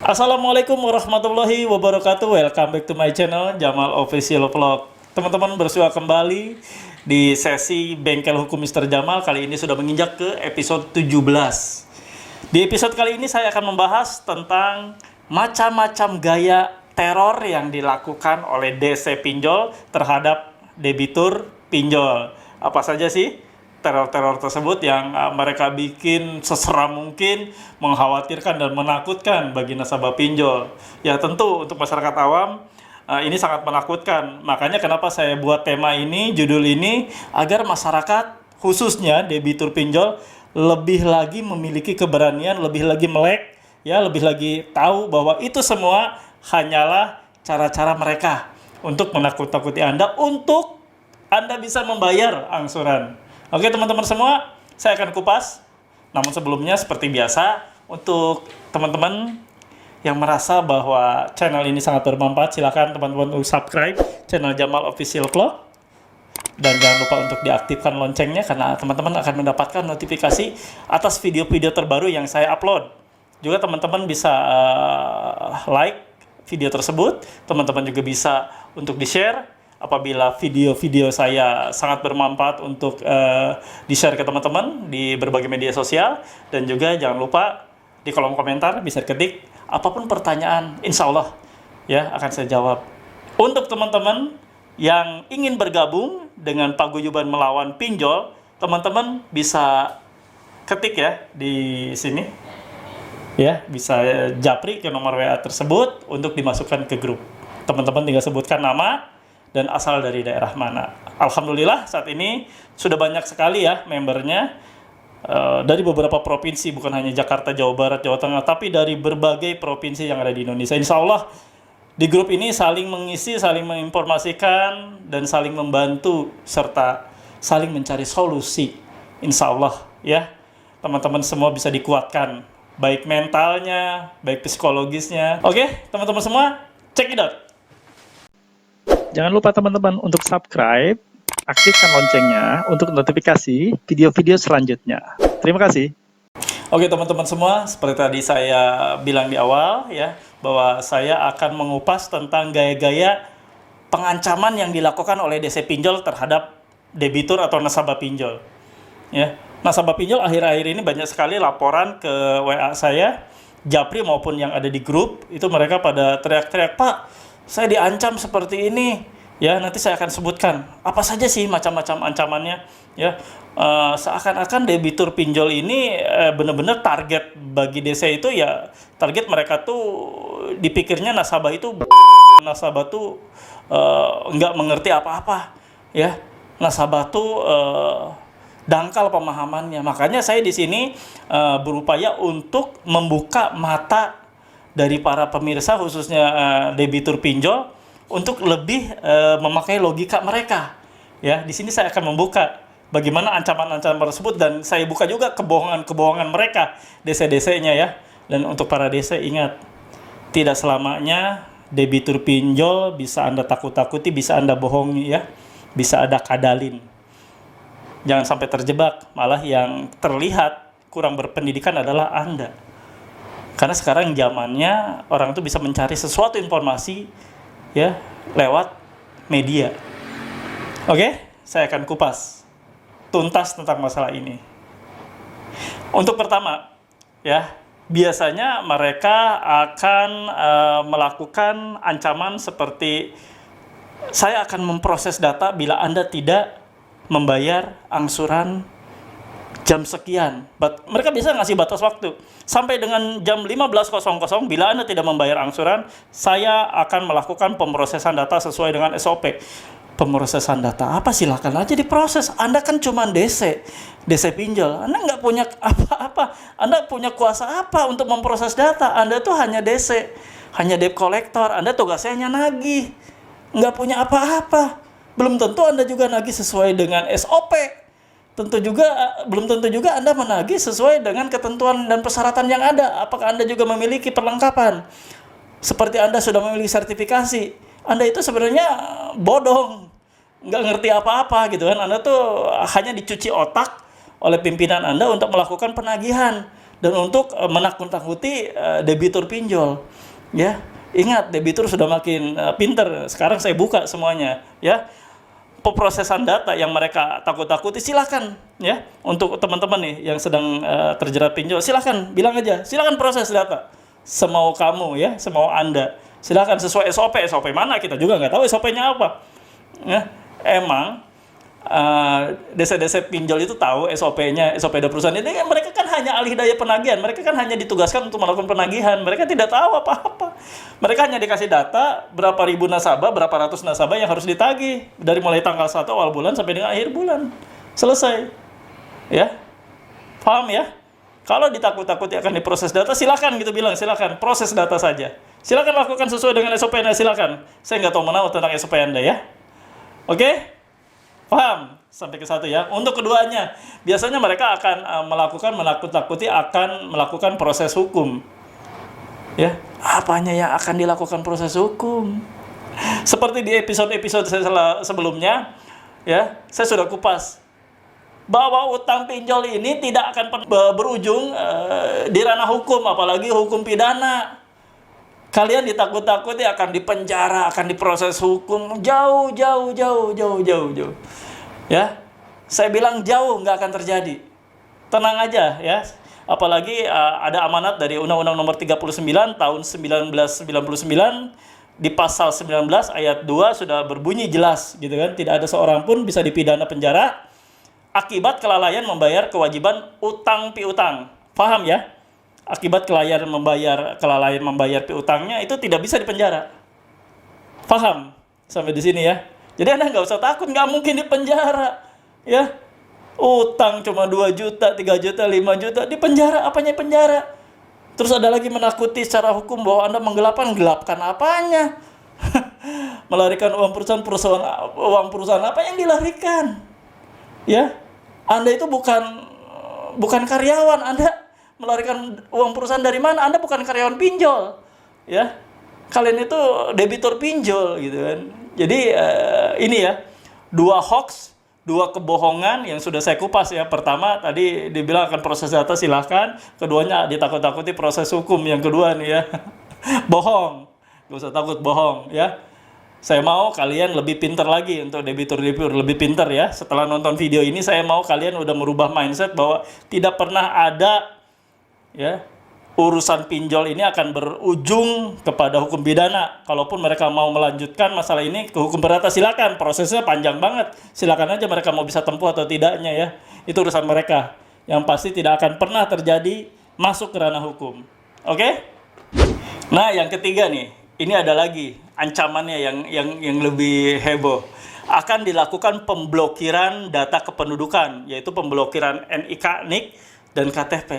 Assalamualaikum warahmatullahi wabarakatuh. Welcome back to my channel Jamal Official Vlog. Teman-teman, bersua kembali di sesi Bengkel Hukum Mr. Jamal. Kali ini sudah menginjak ke episode 17. Di episode kali ini saya akan membahas tentang macam-macam gaya teror yang dilakukan oleh DC pinjol terhadap debitur pinjol. Apa saja sih teror-teror tersebut yang mereka bikin seseram mungkin, mengkhawatirkan dan menakutkan bagi nasabah pinjol. Ya tentu untuk masyarakat awam ini sangat menakutkan. Makanya kenapa saya buat tema ini, judul ini, agar masyarakat khususnya debitur pinjol lebih lagi memiliki keberanian, lebih lagi melek, ya lebih lagi tahu bahwa itu semua hanyalah cara-cara mereka untuk menakut-nakuti Anda, untuk Anda bisa membayar angsuran. Oke teman-teman semua, saya akan kupas. Namun sebelumnya seperti biasa, untuk teman-teman yang merasa bahwa channel ini sangat bermanfaat, silakan teman-teman untuk subscribe channel Jamal Official Vlog. Dan jangan lupa untuk diaktifkan loncengnya, karena teman-teman akan mendapatkan notifikasi atas video-video terbaru yang saya upload. Juga teman-teman bisa like video tersebut, teman-teman juga bisa untuk di-share apabila video-video saya sangat bermanfaat untuk di-share ke teman-teman di berbagai media sosial. Dan juga jangan lupa di kolom komentar bisa ketik apapun pertanyaan, insya Allah ya akan saya jawab. Untuk teman-teman yang ingin bergabung dengan paguyuban melawan pinjol, teman-teman bisa ketik ya di sini ya, bisa japri ke nomor WA tersebut untuk dimasukkan ke grup. Teman-teman tinggal sebutkan nama dan asal dari daerah mana. Alhamdulillah saat ini sudah banyak sekali ya membernya dari beberapa provinsi, bukan hanya Jakarta, Jawa Barat, Jawa Tengah, tapi dari berbagai provinsi yang ada di Indonesia. Insya Allah di grup ini saling mengisi, saling menginformasikan, dan saling membantu serta saling mencari solusi. Insya Allah ya teman-teman semua bisa dikuatkan, baik mentalnya, baik psikologisnya. Oke teman-teman semua, check it out. Jangan lupa teman-teman untuk subscribe, aktifkan loncengnya untuk notifikasi video-video selanjutnya. Terima kasih. Oke teman-teman semua, seperti tadi saya bilang di awal ya, bahwa saya akan mengupas tentang gaya-gaya pengancaman yang dilakukan oleh DC pinjol terhadap debitur atau nasabah pinjol. Ya, nasabah pinjol akhir-akhir ini banyak sekali laporan ke WA saya, japri maupun yang ada di grup, itu mereka pada teriak-teriak, "Pak, saya diancam seperti ini." Ya, nanti saya akan sebutkan apa saja sih macam-macam ancamannya. Ya, seakan-akan debitur pinjol ini benar-benar target bagi DC itu, ya target mereka tuh dipikirnya nasabah itu nasabah tuh nggak mengerti apa-apa. Ya, nasabah tuh dangkal pemahamannya. Makanya saya di sini berupaya untuk membuka mata dari para pemirsa, khususnya debitur pinjol, untuk lebih memakai logika mereka. Ya, di sini saya akan membuka bagaimana ancaman-ancaman tersebut, dan saya buka juga kebohongan-kebohongan mereka, DC-DC-nya ya. Dan untuk para DC, ingat, tidak selamanya debitur pinjol bisa Anda takut-takuti, bisa Anda bohongi ya, bisa Anda kadalin. Jangan sampai terjebak, malah yang terlihat kurang berpendidikan adalah Anda. Karena sekarang zamannya orang itu bisa mencari sesuatu informasi ya lewat media. Oke, saya akan kupas tuntas tentang masalah ini. Untuk pertama ya, biasanya mereka akan melakukan ancaman seperti, saya akan memproses data bila Anda tidak membayar angsuran jam sekian. Mereka bisa ngasih batas waktu sampai dengan jam 15.00. Bila Anda tidak membayar angsuran, saya akan melakukan pemrosesan data sesuai dengan SOP. Pemrosesan data apa? Silakan aja diproses. Anda kan cuma DC pinjol. Anda nggak punya apa-apa. Anda punya kuasa apa untuk memproses data? Anda tuh hanya DC, hanya debt collector. Anda tugasnya hanya nagih, nggak punya apa-apa. Belum tentu Anda juga nagih sesuai dengan SOP. Belum tentu juga Anda menagih sesuai dengan ketentuan dan persyaratan yang ada. Apakah Anda juga memiliki perlengkapan? Seperti Anda sudah memiliki sertifikasi, Anda itu sebenarnya bodong, nggak ngerti apa-apa gitu kan. Anda tuh hanya dicuci otak oleh pimpinan Anda untuk melakukan penagihan dan untuk menakut-nakuti debitur pinjol. Ya, ingat debitur sudah makin pinter. Sekarang saya buka semuanya, ya. Pemrosesan data yang mereka takut-takuti silakan, ya. Untuk teman-teman nih yang sedang terjerat pinjol, silakan bilang aja, silakan proses data semau kamu, ya, semau Anda. Silakan sesuai SOP. SOP mana kita juga nggak tahu SOP-nya apa. Ya, emang desa-desa pinjol itu tahu SOP-nya, SOP dari perusahaan ini. Mereka kan hanya alih daya penagihan, mereka kan hanya ditugaskan untuk melakukan penagihan, mereka tidak tahu apa-apa. Mereka hanya dikasih data berapa ribu nasabah, berapa ratus nasabah yang harus ditagih dari mulai tanggal 1 awal bulan sampai dengan akhir bulan. Selesai. Ya. Paham ya? Kalau ditakut-takuti akan diproses data, silakan gitu bilang, silakan proses data saja. Silakan lakukan sesuai dengan SOP Anda, silakan. Saya nggak tahu menahu tentang SOP Anda, ya. Oke? Paham? Sampai ke satu, ya. Untuk keduanya, biasanya mereka akan melakukan menakut-takuti akan melakukan proses hukum. Ya, apanya yang akan dilakukan proses hukum? Seperti di episode-episode saya sebelumnya, ya, saya sudah kupas bahwa utang pinjol ini tidak akan berujung di ranah hukum, apalagi hukum pidana. Kalian ditakut-takuti akan dipenjara, akan diproses hukum jauh. Ya, saya bilang jauh nggak akan terjadi. Tenang aja, ya. Apalagi ada amanat dari Undang-Undang Nomor 39 tahun 1999 di pasal 19 ayat 2 sudah berbunyi jelas, gitu kan? Tidak ada seorang pun bisa dipidana penjara akibat kelalaian membayar kewajiban utang piutang. Paham ya? Akibat kelalaian membayar piutangnya itu tidak bisa dipenjara. Paham sampai di sini, ya? Jadi Anda nggak usah takut, nggak mungkin dipenjara, ya. Utang cuma 2 juta, 3 juta, 5 juta, dipenjara, apanya penjara? Terus ada lagi menakuti secara hukum bahwa Anda gelapkan apanya? Melarikan uang perusahaan apa yang dilarikan? Ya, Anda itu bukan karyawan, Anda melarikan uang perusahaan dari mana? Anda bukan karyawan pinjol, ya. Kalian itu debitur pinjol, gitu kan. Jadi ini ya, 2 hoax, 2 kebohongan yang sudah saya kupas, ya. Pertama tadi dibilang akan proses data, silahkan. Keduanya ditakut-takuti proses hukum. Yang kedua nih, ya, bohong. Gak usah takut bohong, ya. Saya mau kalian lebih pintar lagi untuk debitur-debitur lebih pintar, ya. Setelah nonton video ini, saya mau kalian udah merubah mindset bahwa tidak pernah ada, ya, urusan pinjol ini akan berujung kepada hukum pidana. Kalaupun mereka mau melanjutkan masalah ini ke hukum perdata, silakan. Prosesnya panjang banget. Silakan aja mereka mau bisa tempuh atau tidaknya, ya. Itu urusan mereka. Yang pasti tidak akan pernah terjadi masuk ke ranah hukum. Oke? Nah, yang ketiga nih. Ini ada lagi ancamannya yang lebih heboh. Akan dilakukan pemblokiran data kependudukan, yaitu pemblokiran NIK, NIK, dan KTP.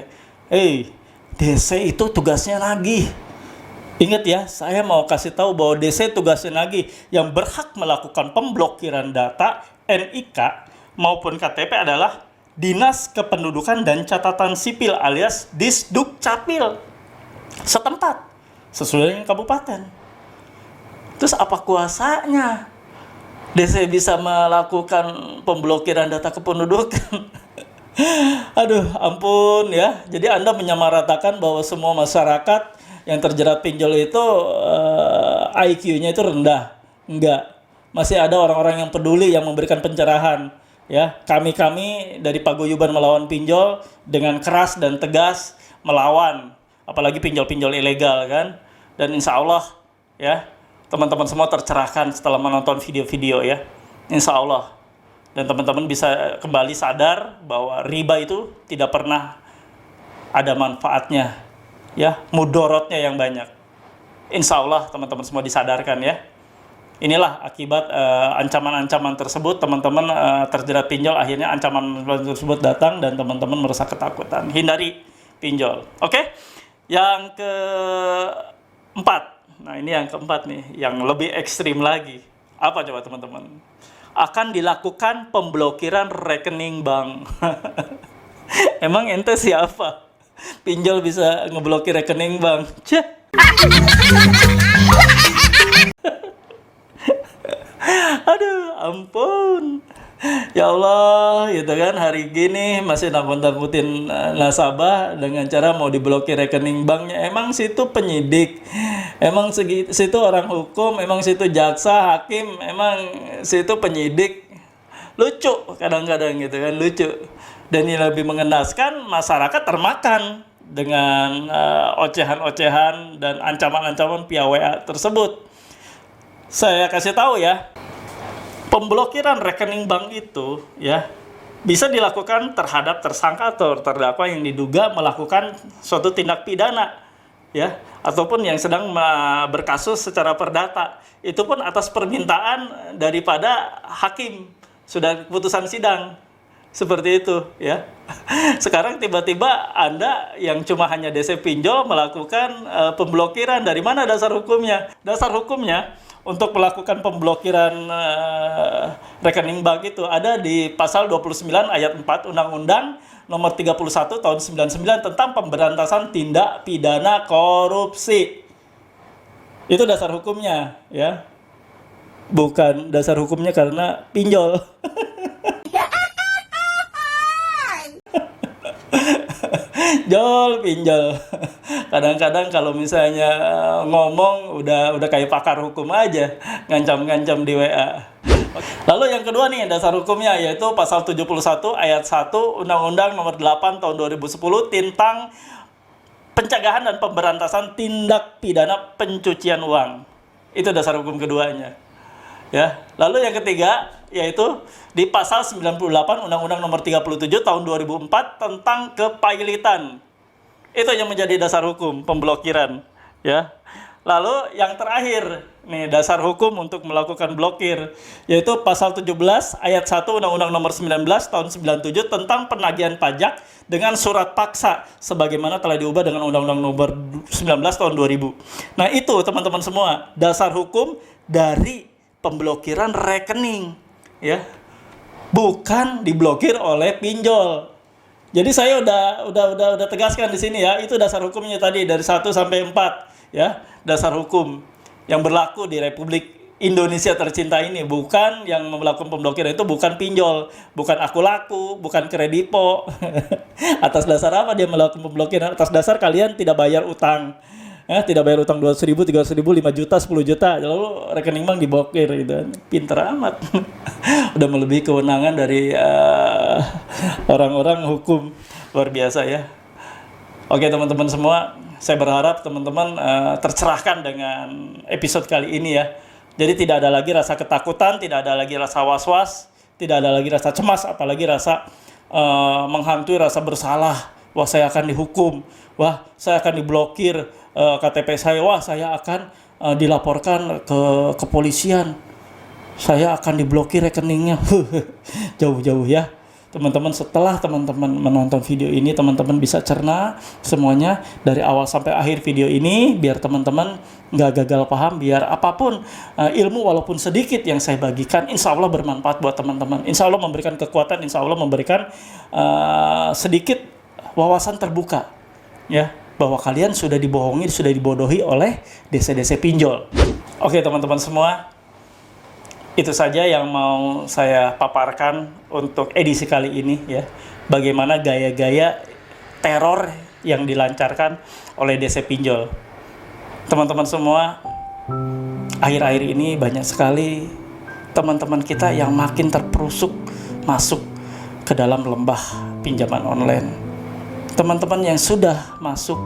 DC itu tugasnya nagih. Ingat ya, saya mau kasih tahu bahwa DC tugasnya nagih. Yang berhak melakukan pemblokiran data NIK maupun KTP adalah Dinas Kependudukan dan Catatan Sipil alias Disdukcapil setempat, sesuai dengan kabupaten. Terus apa kuasanya DC bisa melakukan pemblokiran data kependudukan? Aduh, ampun, ya. Jadi Anda menyamaratakan bahwa semua masyarakat yang terjerat pinjol itu IQ-nya itu rendah. Enggak. Masih ada orang-orang yang peduli, yang memberikan pencerahan, ya. Kami dari Paguyuban Melawan Pinjol dengan keras dan tegas melawan apalagi pinjol-pinjol ilegal, kan. Dan insya Allah, ya, teman-teman semua tercerahkan setelah menonton video-video, ya. Insya Allah. Dan teman-teman bisa kembali sadar bahwa riba itu tidak pernah ada manfaatnya, ya, mudorotnya yang banyak. Insya Allah teman-teman semua disadarkan, ya. Inilah akibat ancaman-ancaman tersebut, teman-teman terjerat pinjol, akhirnya ancaman tersebut datang dan teman-teman merasa ketakutan. Hindari pinjol. Oke? Yang keempat. Nah, ini yang keempat nih, yang lebih ekstrim lagi. Apa coba teman-teman? Akan dilakukan pemblokiran rekening bank. Emang ente siapa? Pinjol bisa ngeblokir rekening bank. Cih. Aduh, ampun. Ya Allah, gitu kan, hari gini masih nakut-nakutin nasabah dengan cara mau diblokir rekening banknya. Emang situ penyidik Emang situ orang hukum, emang situ jaksa, hakim, emang situ penyidik. Lucu kadang-kadang gitu kan, lucu. Dan yang lebih mengenaskan, masyarakat termakan dengan ocehan-ocehan dan ancaman-ancaman via WA tersebut. Saya kasih tahu ya, pemblokiran rekening bank itu ya bisa dilakukan terhadap tersangka atau terdakwa yang diduga melakukan suatu tindak pidana ya, ataupun yang sedang berkasus secara perdata. Itu pun atas permintaan daripada hakim, sudah keputusan sidang. Seperti itu ya. Sekarang tiba-tiba Anda yang cuma hanya DC pinjol melakukan pemblokiran. Dari mana dasar hukumnya? Dasar hukumnya untuk melakukan pemblokiran rekening bank itu ada di pasal 29 ayat 4 Undang-Undang nomor 31 tahun 99 tentang pemberantasan tindak pidana korupsi. Itu dasar hukumnya ya. Bukan dasar hukumnya karena pinjol. Pinjol. Kadang-kadang kalau misalnya ngomong udah kayak pakar hukum aja, ngancam-ngancam di WA. Lalu yang kedua nih, dasar hukumnya yaitu pasal 71 ayat 1 Undang-Undang nomor 8 tahun 2010 tentang pencegahan dan pemberantasan tindak pidana pencucian uang. Itu dasar hukum keduanya. Ya. Lalu yang ketiga yaitu di pasal 98 Undang-Undang nomor 37 tahun 2004 tentang kepailitan. Itu yang menjadi dasar hukum pemblokiran, ya. Lalu yang terakhir nih, dasar hukum untuk melakukan blokir yaitu pasal 17 ayat 1 Undang-Undang nomor 19 tahun 97 tentang penagihan pajak dengan surat paksa sebagaimana telah diubah dengan Undang-Undang nomor 19 tahun 2000. Nah, itu teman-teman semua dasar hukum dari pemblokiran rekening, ya. Bukan diblokir oleh pinjol. Jadi saya udah tegaskan di sini ya, itu dasar hukumnya tadi dari 1 sampai 4 ya, dasar hukum yang berlaku di Republik Indonesia tercinta ini. Bukan yang melakukan pemblokiran itu bukan pinjol, bukan aku laku, bukan kredipo. Atas dasar apa dia melakukan pemblokiran? Atas dasar kalian tidak bayar utang. Tidak bayar utang 200.000, 300.000, 5 juta, 10 juta, lalu rekening bank diblokir gitu. Pinter amat. Udah melebihi kewenangan dari orang-orang hukum. Luar biasa ya. Oke teman-teman semua, saya berharap teman-teman tercerahkan dengan episode kali ini ya. Jadi tidak ada lagi rasa ketakutan, tidak ada lagi rasa was-was, tidak ada lagi rasa cemas, apalagi rasa menghantui rasa bersalah. Wah, saya akan dihukum. Wah, saya akan diblokir KTP saya. Wah, saya akan dilaporkan ke kepolisian. Saya akan diblokir rekeningnya. Jauh-jauh ya. Teman-teman, setelah teman-teman menonton video ini, teman-teman bisa cerna semuanya dari awal sampai akhir video ini, biar teman-teman nggak gagal paham, biar apapun ilmu walaupun sedikit yang saya bagikan, insya Allah bermanfaat buat teman-teman. Insya Allah memberikan kekuatan, insya Allah memberikan sedikit wawasan terbuka, ya, bahwa kalian sudah dibohongi, sudah dibodohi oleh DC-DC pinjol. Oke teman-teman semua, itu saja yang mau saya paparkan untuk edisi kali ini ya. Bagaimana gaya-gaya teror yang dilancarkan oleh DC pinjol. Teman-teman semua, akhir-akhir ini banyak sekali teman-teman kita yang makin terperusuk masuk ke dalam lembah pinjaman online. Teman-teman yang sudah masuk,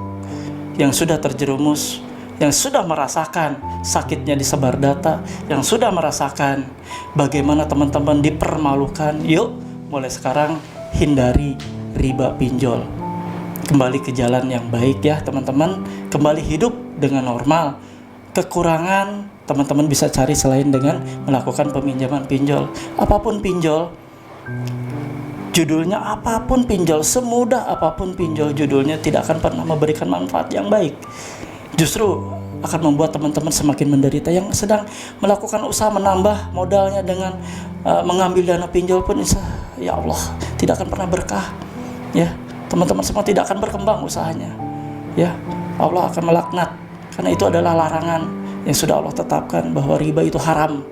yang sudah terjerumus, yang sudah merasakan sakitnya disebar data, yang sudah merasakan bagaimana teman-teman dipermalukan, yuk mulai sekarang hindari riba pinjol. Kembali ke jalan yang baik ya teman-teman, kembali hidup dengan normal. Kekurangan teman-teman bisa cari selain dengan melakukan peminjaman pinjol. Apapun pinjol, judulnya apapun pinjol, semudah apapun pinjol judulnya, tidak akan pernah memberikan manfaat yang baik. Justru akan membuat teman-teman semakin menderita. Yang sedang melakukan usaha menambah modalnya dengan mengambil dana pinjol pun, ya Allah, tidak akan pernah berkah. Ya, teman-teman semua tidak akan berkembang usahanya. Ya, Allah akan melaknat. Karena itu adalah larangan yang sudah Allah tetapkan bahwa riba itu haram.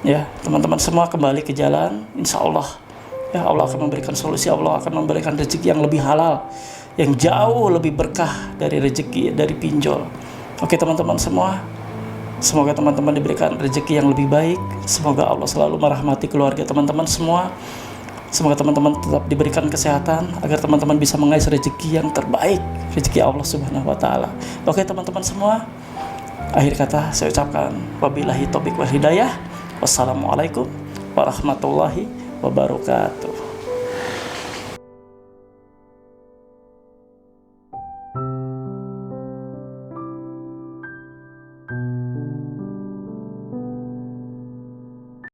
Ya, teman-teman semua kembali ke jalan, insya Allah. Ya, Allah akan memberikan solusi, Allah akan memberikan rezeki yang lebih halal, yang jauh lebih berkah dari rezeki dari pinjol. Oke teman-teman semua, semoga teman-teman diberikan rezeki yang lebih baik. Semoga Allah selalu merahmati keluarga teman-teman semua. Semoga teman-teman tetap diberikan kesehatan agar teman-teman bisa mengais rezeki yang terbaik, rezeki Allah Subhanahu wa taala. Oke teman-teman semua, akhir kata saya ucapkan wabillahi taufiq wal hidayah. Wassalamualaikum warahmatullahi wabarakatuh.